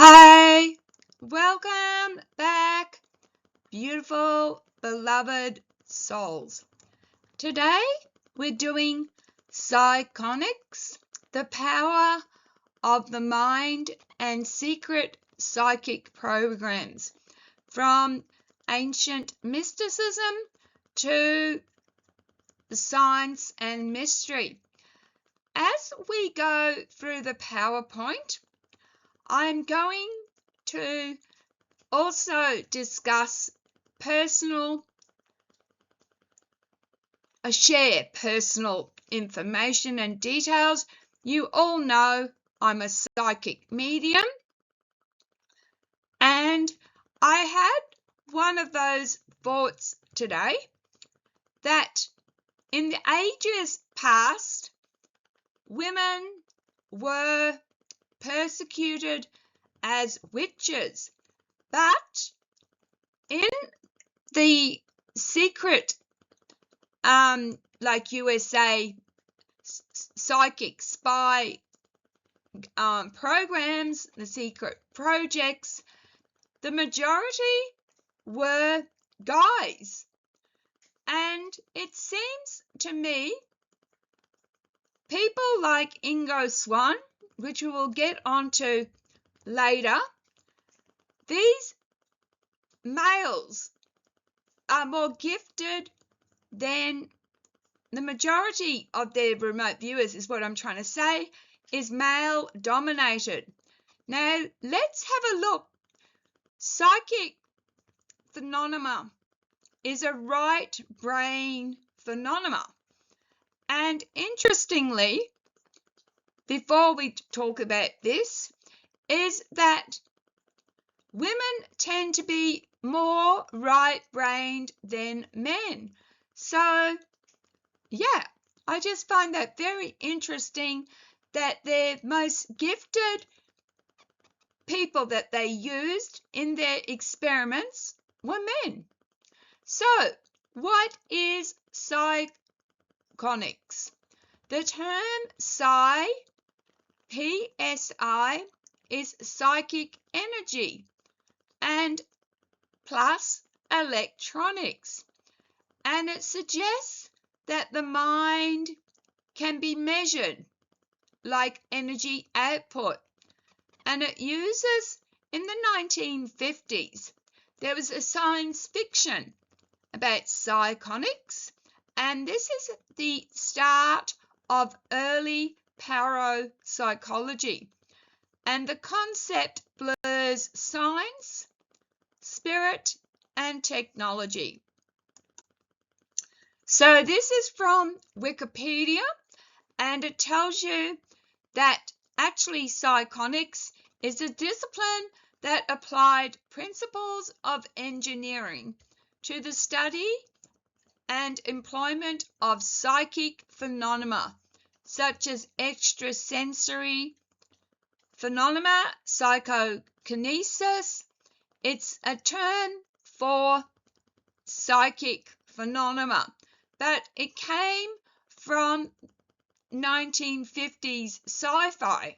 Hi, welcome back, beautiful, beloved souls. Today we're doing Psionics, the power of the mind and secret psychic programs, from ancient mysticism to science and mystery. As we go through the PowerPoint, I'm going to also discuss share personal information and details. You all know I'm a psychic medium, and I had one of those thoughts today that in the ages past, women were persecuted as witches, but in the secret like USA psychic spy programs, the secret projects, the majority were guys. And it seems to me people like Ingo Swann, which we will get onto later, these males are more gifted than the majority of their remote viewers, is what I'm trying to say, is male dominated. Now let's have a look. Psychic phenomena is a right brain phenomena. And interestingly, before we talk about this, is that women tend to be more right-brained than men. So, yeah, I just find that very interesting that the most gifted people that they used in their experiments were men. So, what is psionics? The term psi, P-S-I, is psychic energy, and plus electronics. And it suggests that the mind can be measured like energy output. And it uses, in the 1950s, there was a science fiction about psionics, and this is the start of early parapsychology. And the concept blurs science, spirit, and technology. So this is from Wikipedia, and it tells you that actually psionics is a discipline that applied principles of engineering to the study and employment of psychic phenomena, such as extrasensory phenomena, psychokinesis. It's a term for psychic phenomena, but it came from 1950s sci-fi.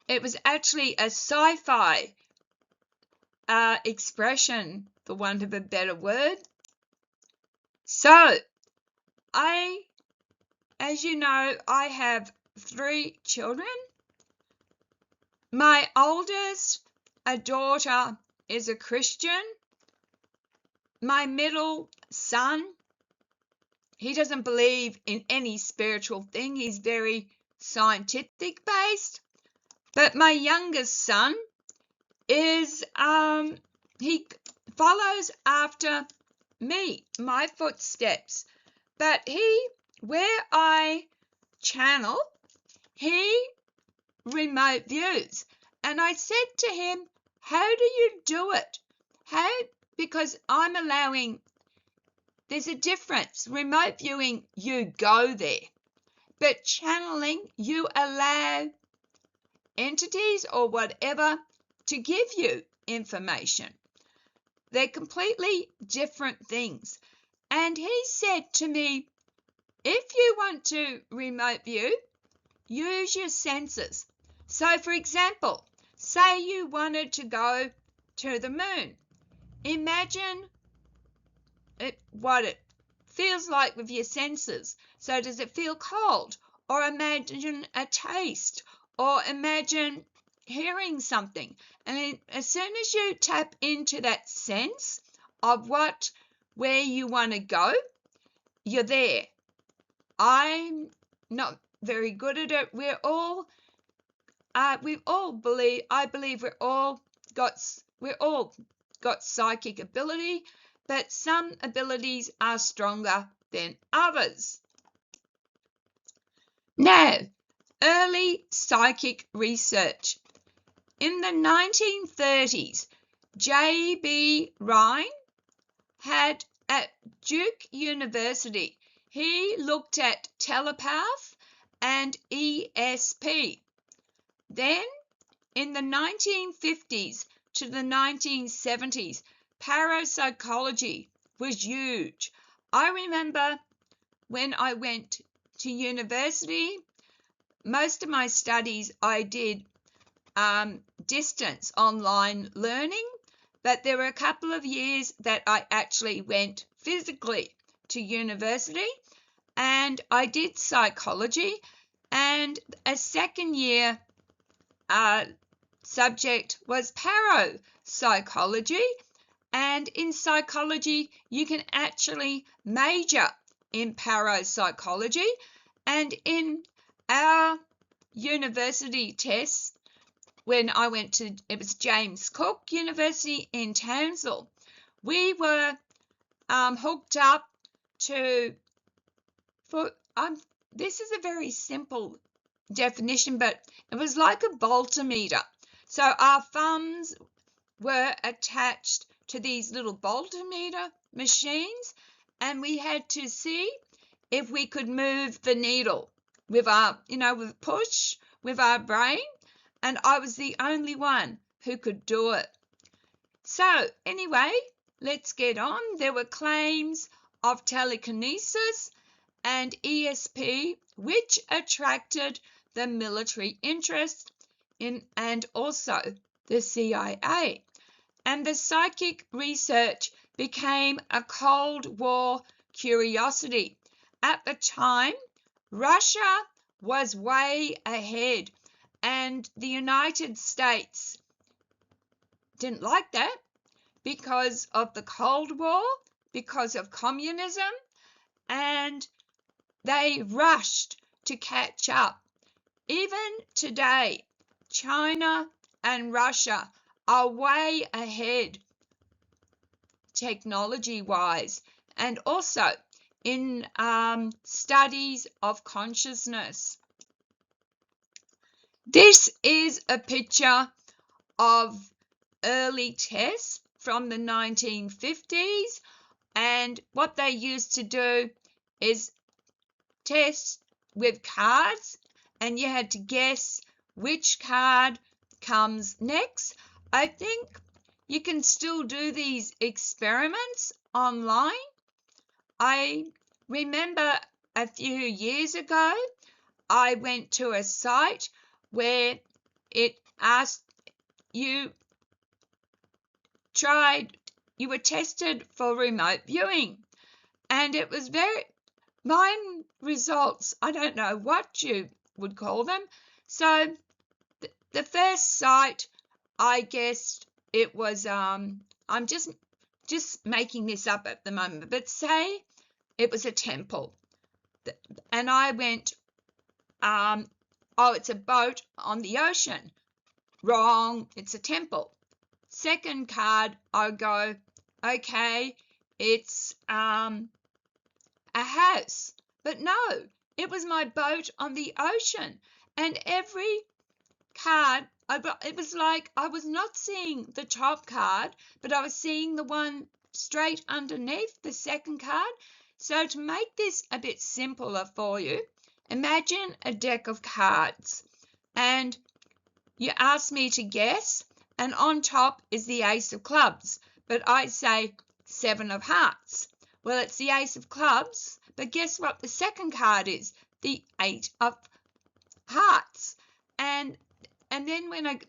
It was actually a sci-fi expression, for want of a better word. So, as you know, I have 3 children. My oldest, a daughter, is a Christian. My middle son, he doesn't believe in any spiritual thing. He's very scientific based. But my youngest son is, he follows after me, my footsteps. But where I channel, he remote views. And I said to him, how do you do it? Because I'm allowing, there's a difference. Remote viewing, you go there. But channeling, you allow entities or whatever to give you information. They're completely different things. And he said to me, if you want to remote view, use your senses. So, for example, Say you wanted to go to the moon. Imagine what it feels like with your senses. So does it feel cold? Or imagine a taste, or imagine hearing something. And as soon as you tap into that sense of where you want to go, you're there. I'm not very good at it. We all believe. I believe we're all got psychic ability, but some abilities are stronger than others. Now, early psychic research. In the 1930s, J.B. Rhine had at Duke University, he looked at telepath and ESP. Then, in the 1950s to the 1970s, parapsychology was huge. I remember when I went to university, most of my studies I did distance online learning, but there were a couple of years that I actually went physically to university, and I did psychology, and a second year subject was parapsychology. And in psychology, you can actually major in parapsychology. And in our university tests, when I went to, it was James Cook University in Townsville, we were hooked up to, this is a very simple definition, but it was like a voltmeter. So our thumbs were attached to these little voltmeter machines, and we had to see if we could move the needle with our, with push with our brain, and I was the only one who could do it. So anyway, let's get on. There were claims of telekinesis and ESP, which attracted the military interest in, and also the CIA. And the psychic research became a Cold War curiosity. At the time, Russia was way ahead, and the United States didn't like that because of the Cold War, because of communism, and they rushed to catch up. Even today, China and Russia are way ahead technology-wise, and also in studies of consciousness. This is a picture of early tests from the 1950s, and what they used to do is test with cards, and you had to guess which card comes next. I think you can still do these experiments online. I remember a few years ago, I went to a site where it asked you were tested for remote viewing, and it was mine results, I don't know what you would call them. So the first site, I guessed it was, I'm just making this up at the moment, but say it was a temple. And I went, oh, it's a boat on the ocean. Wrong, it's a temple. Second card, I go, okay, it's a house. But no, it was my boat on the ocean. And every card, it was like I was not seeing the top card, but I was seeing the one straight underneath the second card. So to make this a bit simpler for you, imagine a deck of cards, and you ask me to guess, and on top is the ace of clubs, but I say 7 of hearts. Well, it's the ace of clubs, but guess what the second card is? The 8 of hearts. And then when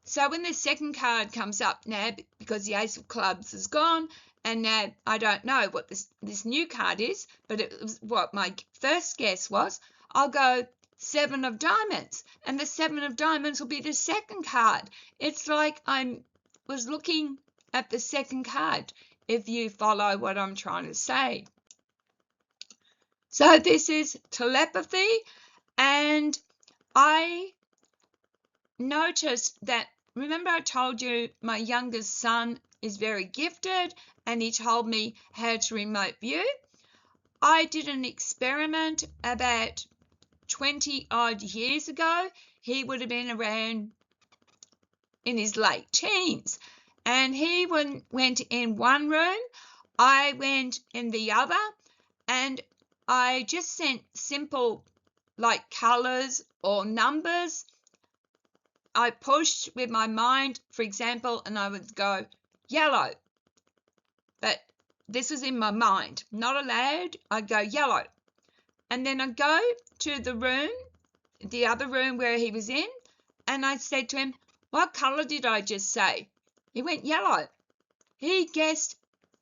So when the second card comes up now, because the Ace of Clubs is gone, and now I don't know what this new card is, but it was what my first guess was, I'll go Seven of Diamonds, and the Seven of Diamonds will be the second card. It's like I was looking at the second card, if you follow what I'm trying to say. So this is telepathy, and I noticed that, remember I told you my youngest son is very gifted and he told me how to remote view. I did an experiment about 20 odd years ago. He would have been around in his late teens, and he went in one room, I went in the other, and I just sent simple like colors or numbers. I pushed with my mind, for example, and I would go yellow. But this was in my mind, not aloud. I'd go yellow. And then I'd go to the room, the other room where he was in, and I said to him, what color did I just say? He went yellow. He guessed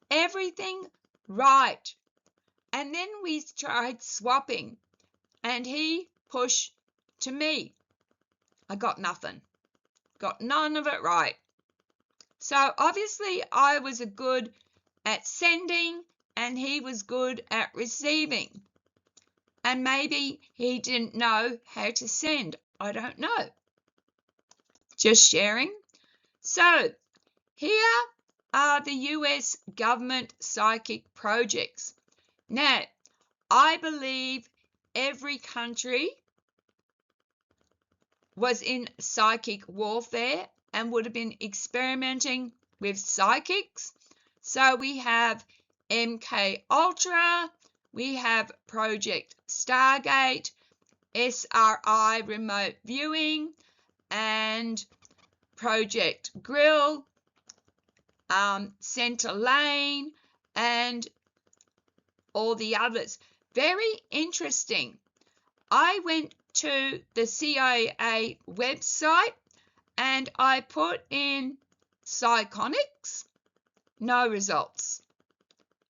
everything right. And then we tried swapping, and he pushed to me. I got nothing. Got none of it right. So obviously I was good at sending and he was good at receiving. And maybe he didn't know how to send. I don't know. Just sharing. So here are the US government psychic projects. Now, I believe every country was in psychic warfare and would have been experimenting with psychics. So we have MK Ultra, we have Project Stargate, SRI remote viewing, and Project Grill, Center Lane, and all the others. Very interesting. I went to the CIA website and I put in Psionics, no results.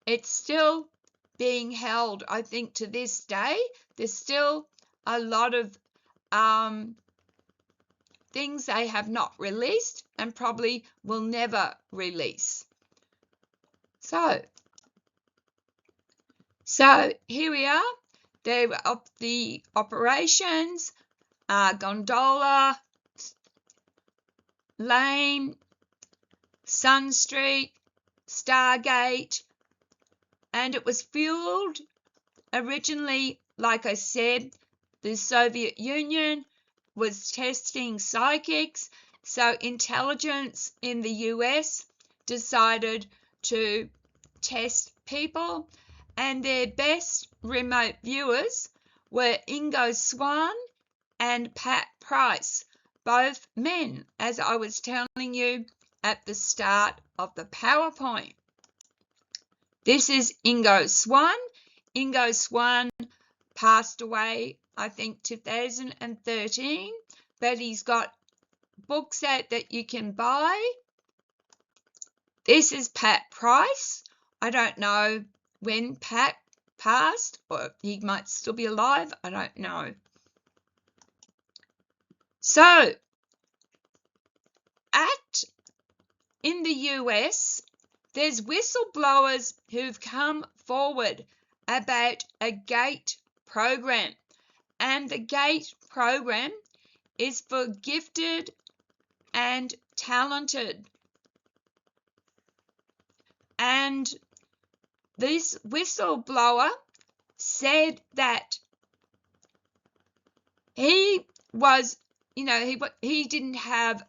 It's still being held, I think, to this day. There's still a lot of things they have not released and probably will never release. So here we are. They were up the operations, Gondola, Lane, Sun Street, Stargate, and it was fueled originally, like I said, the Soviet Union was testing psychics, so intelligence in the US decided to test people, and their best remote viewers were Ingo Swann and Pat Price, both men, as I was telling you at the start of the PowerPoint. This is Ingo Swann. Ingo Swann passed away, I think, 2013, but he's got books out that you can buy. This is Pat Price. I don't know when Pat passed, or he might still be alive, I don't know. So, in the US, there's whistleblowers who've come forward about a GATE program, and the GATE program is for gifted and talented. And this whistleblower said that he was, he didn't have,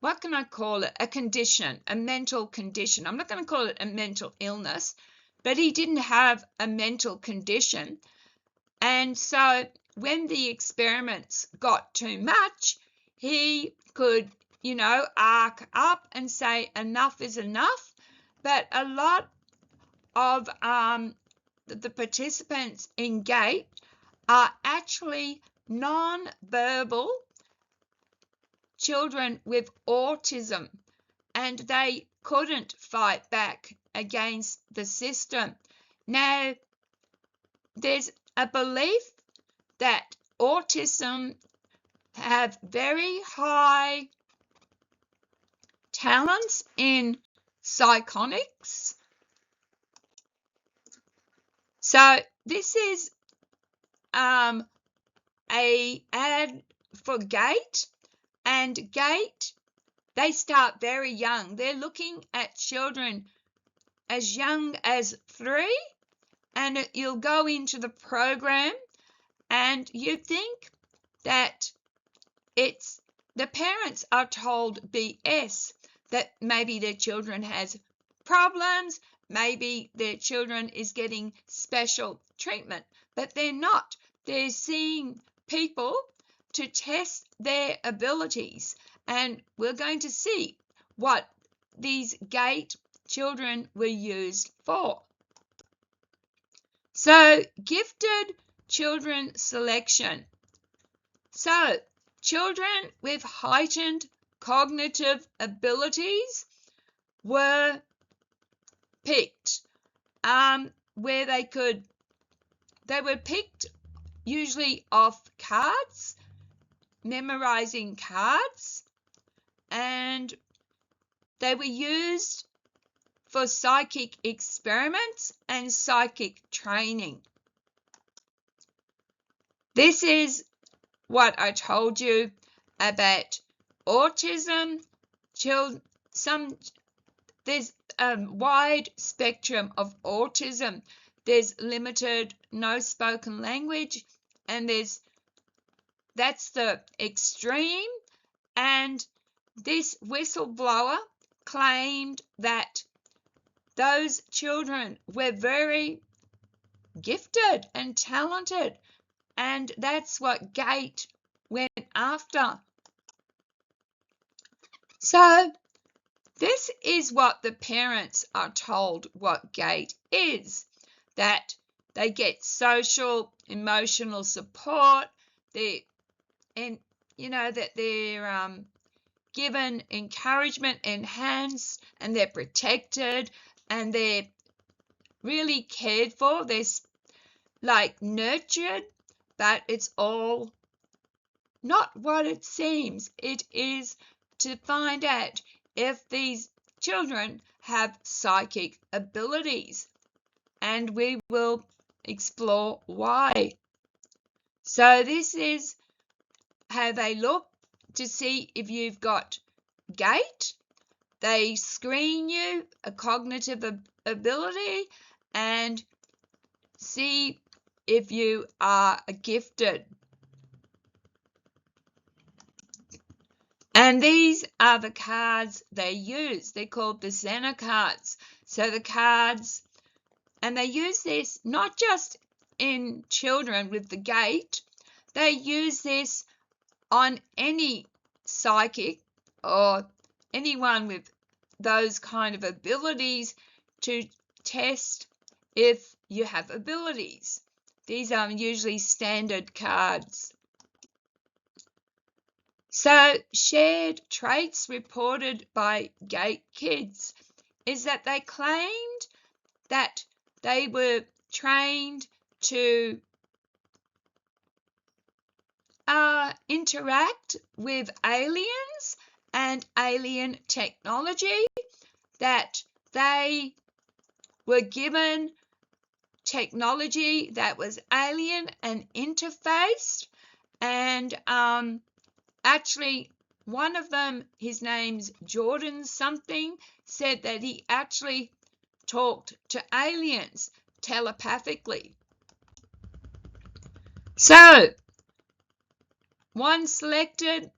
what can I call it, a condition, a mental condition. I'm not going to call it a mental illness, but he didn't have a mental condition. And so when the experiments got too much, he could, arc up and say enough is enough. But a lot of the participants in GATE are actually non-verbal children with autism, and they couldn't fight back against the system. Now, there's a belief that autism have very high talents in psionics. So this is a ad for GATE, and GATE, they start very young. They're looking at children as young as 3, and you'll go into the program and you think that it's the parents are told BS, that maybe their children has problems, maybe their children is getting special treatment, but they're not. They're seeing people to test their abilities, and we're going to see what these GATE children were used for. So, gifted children selection. So, children with heightened cognitive abilities were picked, where they were picked usually off cards, memorizing cards, and they were used for psychic experiments and psychic training. This is what I told you about autism. There's a wide spectrum of autism. There's limited no spoken language, and that's the extreme. And this whistleblower claimed that those children were very gifted and talented, and that's what GATE went after. So this is what the parents are told what GATE is, that they get social, emotional support, that they're given encouragement, enhanced, and they're protected, and they're really cared for. They're like nurtured, but it's all not what it seems. It is to find out if these children have psychic abilities, and we will explore why. So this is how they look to see if you've got GATE. They screen you, a cognitive ability, and see if you are gifted. And these are the cards they use. They're called the Zener cards. So the cards, and they use this not just in children with the GATE, they use this on any psychic or anyone with those kind of abilities to test if you have abilities. These are usually standard cards. So, shared traits reported by GATE kids is that they claimed that they were trained to interact with aliens and alien technology, that they were given technology that was alien and interfaced, and actually one of them, his name's Jordan something, said that he actually talked to aliens telepathically. So, one selected,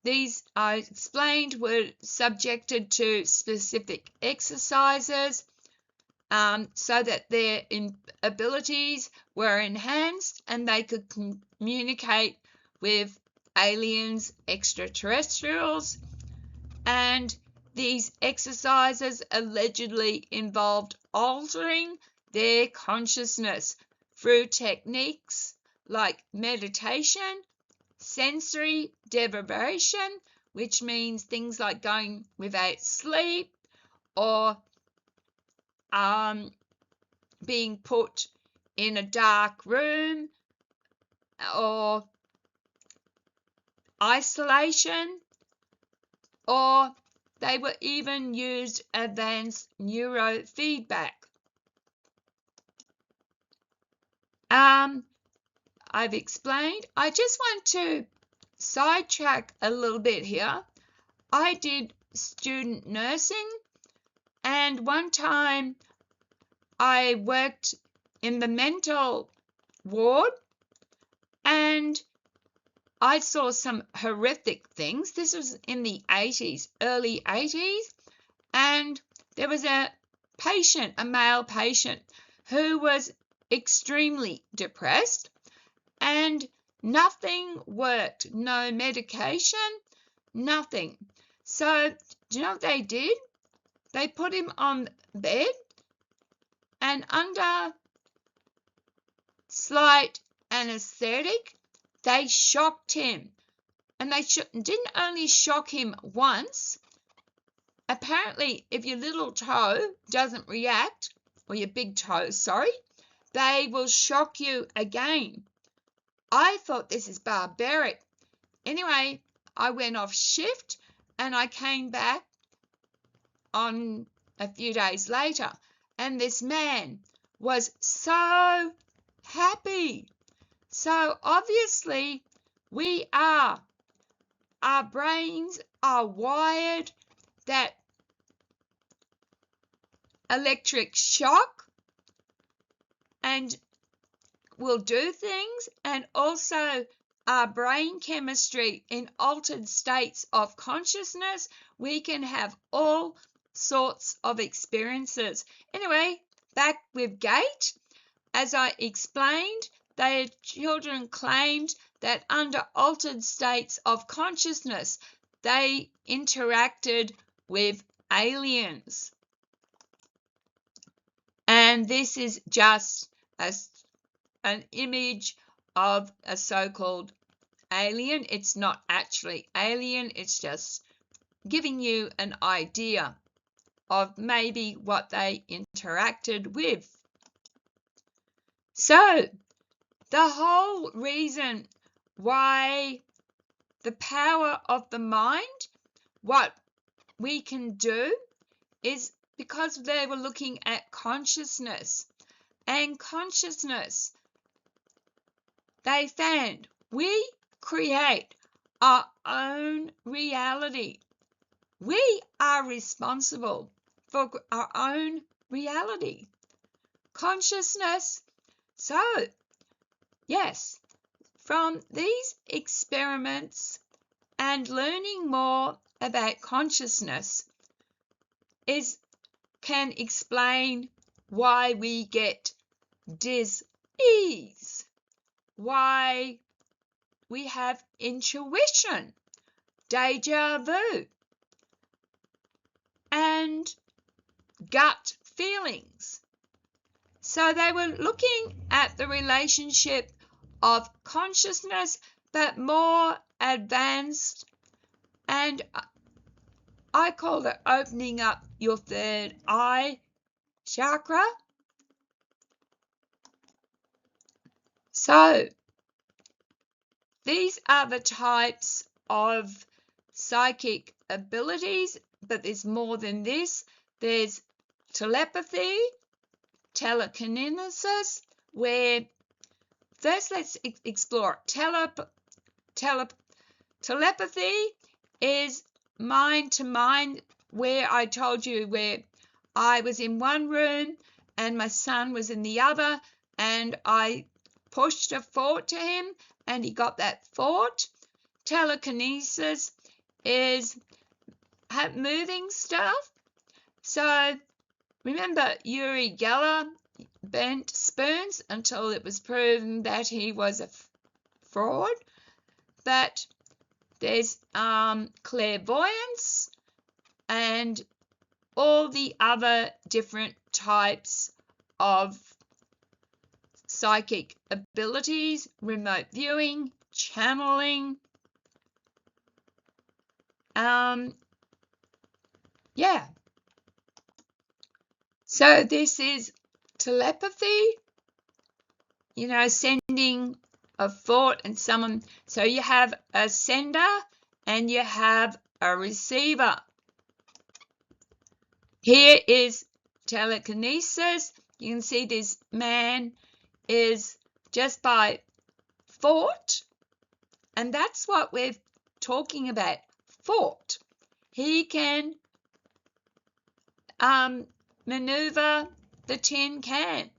these I explained were subjected to specific exercises so that their abilities were enhanced and they could communicate with aliens, extraterrestrials, and these exercises allegedly involved altering their consciousness through techniques like meditation, sensory deprivation, which means things like going without sleep or being put in a dark room or isolation, or they were even used advanced neurofeedback. I've explained. I just want to sidetrack a little bit here. I did student nursing, and one time I worked in the mental ward, and I saw some horrific things. This was in the 80s, early 80s, and there was a patient, a male patient, who was extremely depressed, and nothing worked. No medication, nothing. So, do you know what they did? They put him on bed, and under slight anesthetic, they shocked him. And they didn't only shock him once. Apparently, if your little toe doesn't react, or your big toe, sorry, they will shock you again. I thought this is barbaric. Anyway, I went off shift and I came back on a few days later, and this man was so happy. So obviously our brains are wired that electric shock and will do things, and also our brain chemistry in altered states of consciousness, we can have all sorts of experiences. Anyway, back with gait. As I explained, their children claimed that under altered states of consciousness, they interacted with aliens. And this is just an image of a so-called alien. It's not actually alien, it's just giving you an idea of maybe what they interacted with. So, the whole reason why the power of the mind, what we can do, is because they were looking at consciousness. And consciousness, they found we create our own reality. We are responsible for our own reality. Consciousness. So, yes, from these experiments and learning more about consciousness can explain why we get dis-ease, why we have intuition, deja vu, and gut feelings. So they were looking at the relationship of consciousness, but more advanced, and I call it opening up your third eye chakra. So these are the types of psychic abilities, but there's more than this. There's telepathy, telekinesis, where first let's explore telepathy is mind to mind, where I told you where I was in one room and my son was in the other, and I pushed a thought to him and he got that thought. Telekinesis is moving stuff. So remember Uri Geller bent spoons until it was proven that he was a fraud. But there's clairvoyance and all the other different types of psychic abilities, remote viewing, channeling, Yeah. So this is telepathy, sending a thought and someone. So you have a sender and you have a receiver. Here is telekinesis. You can see this man is just by thought, and that's what we're talking about, thought. He can maneuver the tin can.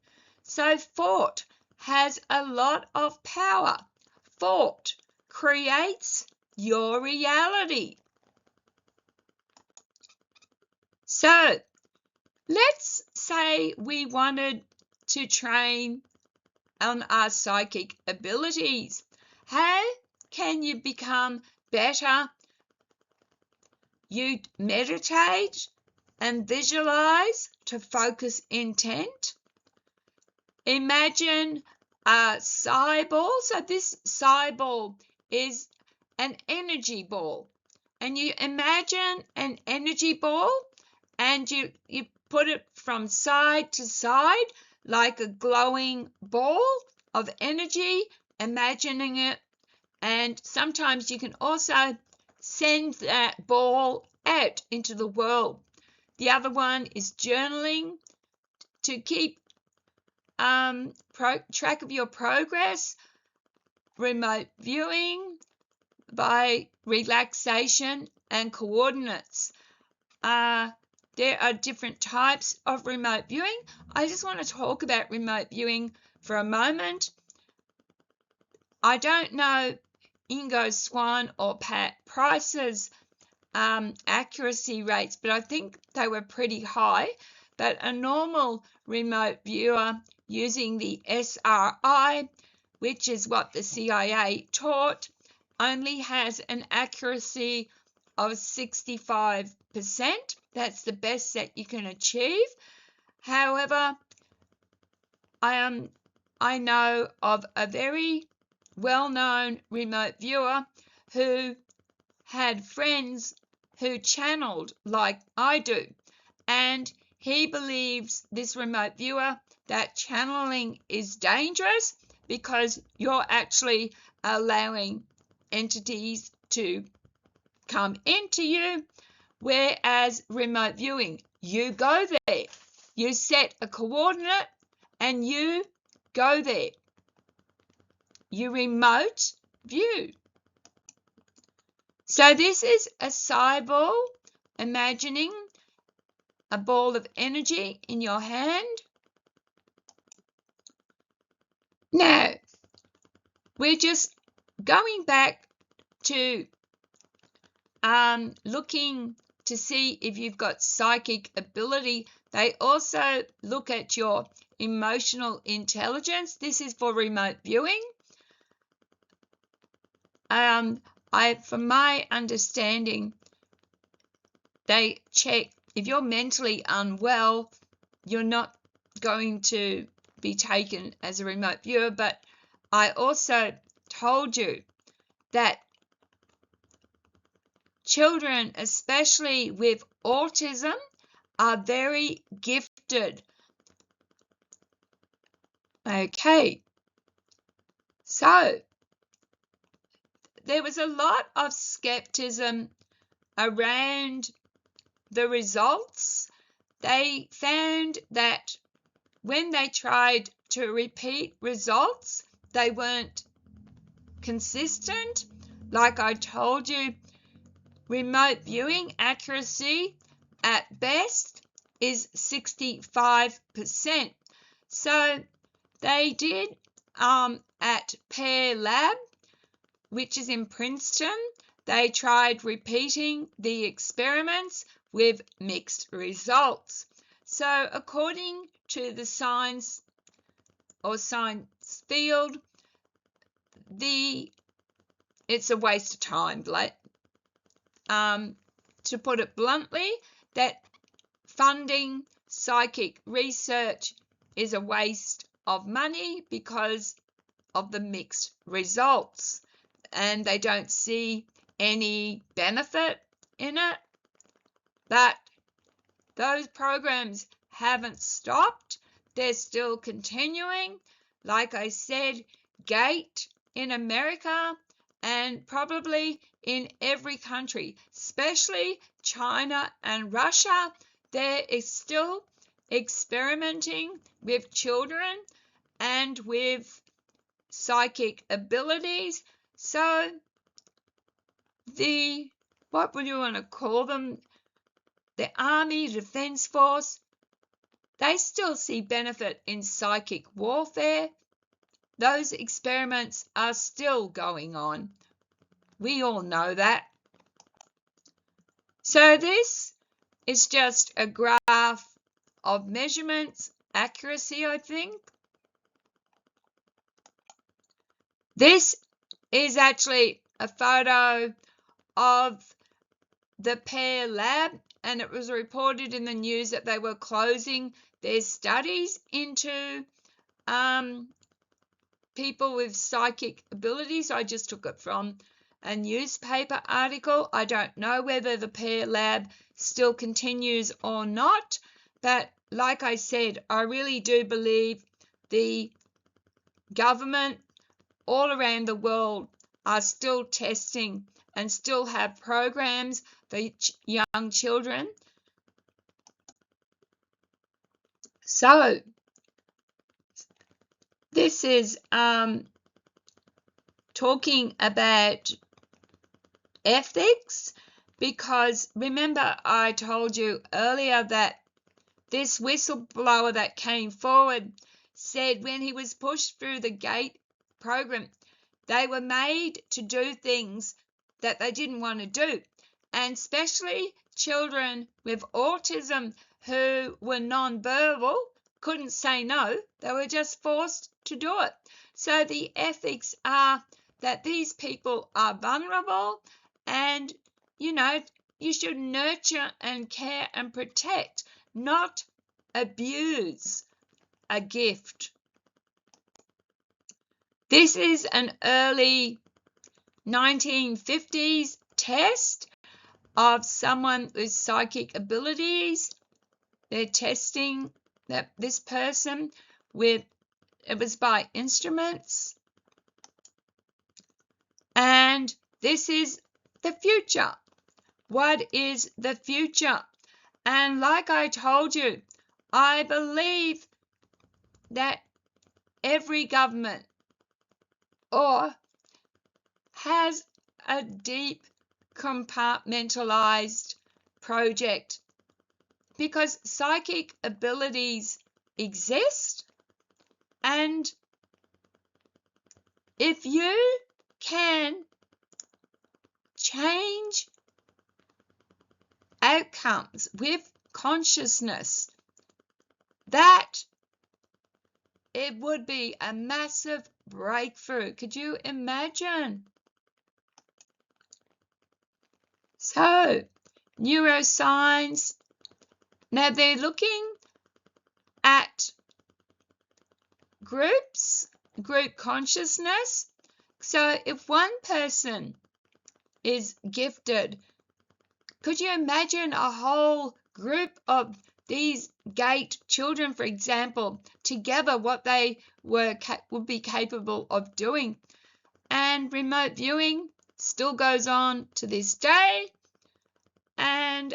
So thought has a lot of power. Thought creates your reality. So let's say we wanted to train on our psychic abilities. How can you become better? You meditate and visualize to focus intent. Imagine a psi ball. So this psi ball is an energy ball. And you imagine an energy ball and you put it from side to side like a glowing ball of energy, imagining it. And sometimes you can also send that ball out into the world. The other one is journaling to keep track of your progress. Remote viewing by relaxation and coordinates. There are different types of remote viewing. I just want to talk about remote viewing for a moment. I don't know Ingo Swan or Pat Price's accuracy rates, but I think they were pretty high. But a normal remote viewer using the SRI, which is what the CIA taught, only has an accuracy of 65%. That's the best that you can achieve. However, I know of a very well-known remote viewer who had friends who channeled like I do, and he believes, this remote viewer, that channeling is dangerous because you're actually allowing entities to come into you, whereas remote viewing, you go there, you set a coordinate and you go there. You remote view. So this is a psi ball, imagining a ball of energy in your hand. Now, we're just going back to looking to see if you've got psychic ability. They also look at your emotional intelligence. This is for remote viewing. From my understanding, they check if you're mentally unwell, you're not going to be taken as a remote viewer. But I also told you that children, especially with autism, are very gifted. Okay, so there was a lot of skepticism around the results. They found that when they tried to repeat results, they weren't consistent. Like I told you, remote viewing accuracy at best is 65%. So they did at Pear Lab, which is in Princeton, they tried repeating the experiments with mixed results. So according to the science field, it's a waste of time. To put it bluntly, that funding psychic research is a waste of money because of the mixed results, and they don't see any benefit in it, but those programs haven't stopped. They're still continuing. Like I said, GATE in America and probably in every country, especially China and Russia, they're still experimenting with children and with psychic abilities. So what would you want to call them? The Army, Defense Force, they still see benefit in psychic warfare. Those experiments are still going on. We all know that. So this is just a graph of measurements, accuracy, I think. This is actually a photo of the Pear Lab, and it was reported in the news that they were closing their studies into people with psychic abilities. I just took it from a newspaper article. I don't know whether the Pear Lab still continues or not, but like I said, I really do believe the government all around the world are still testing and still have programs for young children. So this is talking about ethics, because remember I told you earlier that this whistleblower that came forward said when he was pushed through the GATE program, they were made to do things that they didn't want to do, and especially children with autism who were non-verbal couldn't say no. They were just forced to do it. So the ethics are that these people are vulnerable, and you should nurture and care and protect, not abuse a gift. This is an early 1950s test of someone with psychic abilities. They're testing this person with, it was by instruments. And this is the future. What is the future? And like I told you, I believe that every government has a deep compartmentalized project, because psychic abilities exist, and if you can change outcomes with consciousness, that it would be a massive breakthrough. Could you imagine? So, neuroscience, now they're looking at groups, group consciousness. So if one person is gifted, could you imagine a whole group of these GATE children, for example, together, what they would be capable of doing? And remote viewing still goes on to this day. And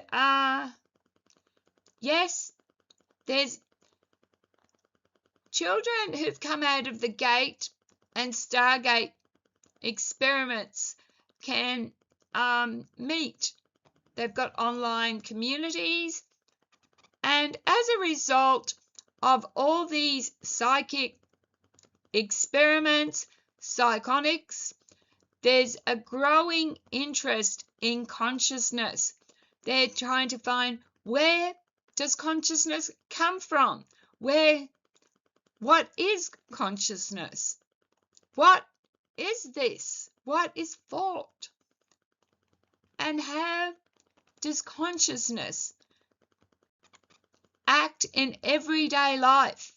yes, there's children who've come out of the GATE and Stargate experiments can meet. They've got online communities, and as a result of all these psychic experiments, psionics, there's a growing interest in consciousness. They're trying to find, where does consciousness come from? What is consciousness? What is this? What is thought? And how does consciousness act in everyday life?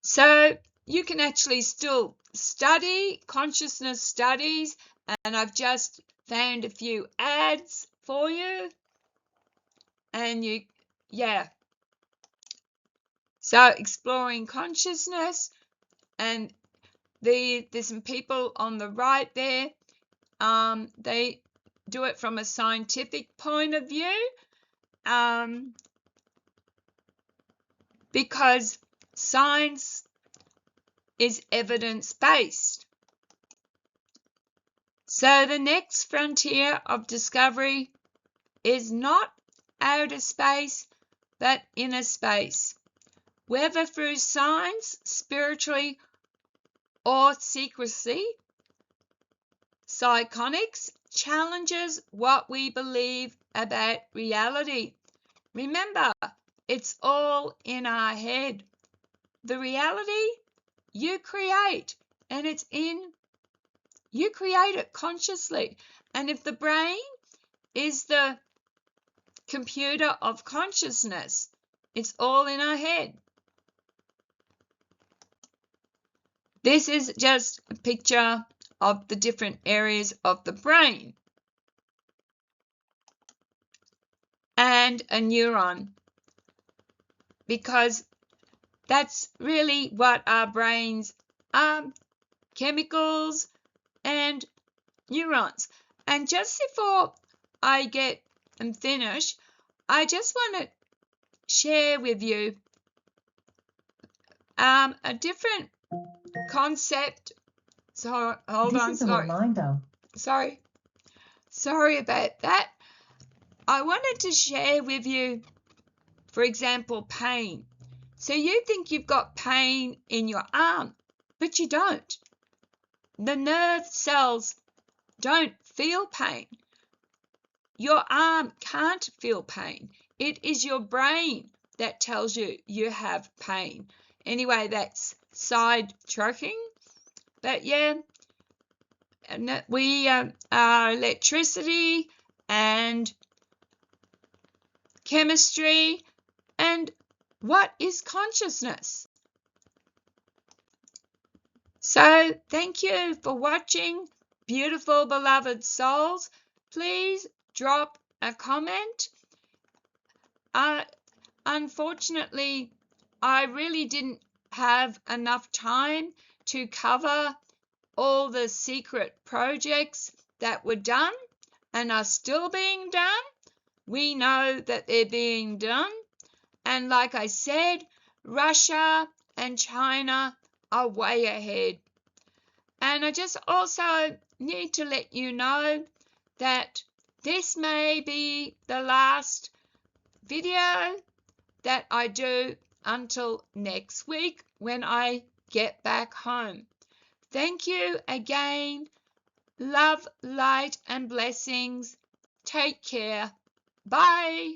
So you can actually still study consciousness studies, and I've just found a few ads for you, and so exploring consciousness, and there's some people on the right there. They do it from a scientific point of view, because science is evidence-based. So the next frontier of discovery is not outer space, but inner space, whether through science, spiritually, or secrecy. Psionics challenges what we believe about reality. Remember, it's all in our head. The reality you create, and you create it consciously. And if the brain is the computer of consciousness, it's all in our head. This is just a picture of the different areas of the brain and a neuron, because that's really what our brains are, chemicals and neurons. And just before I get and finish, I just want to share with you a different concept. So hold on, sorry about that. I wanted to share with you, for example, pain. So you think you've got pain in your arm, but you don't. The nerve cells don't feel pain. Your arm can't feel pain. It is your brain that tells you you have pain. Anyway, that's sidetracking. But yeah, we are electricity and chemistry, and what is consciousness? So thank you for watching, beautiful beloved souls. Please drop a comment. Unfortunately, I really didn't have enough time to cover all the secret projects that were done and are still being done. We know that they're being done. And like I said, Russia and China are way ahead. And I just also need to let you know that this may be the last video that I do until next week when I get back home. Thank you again. Love, light, and blessings. Take care. Bye.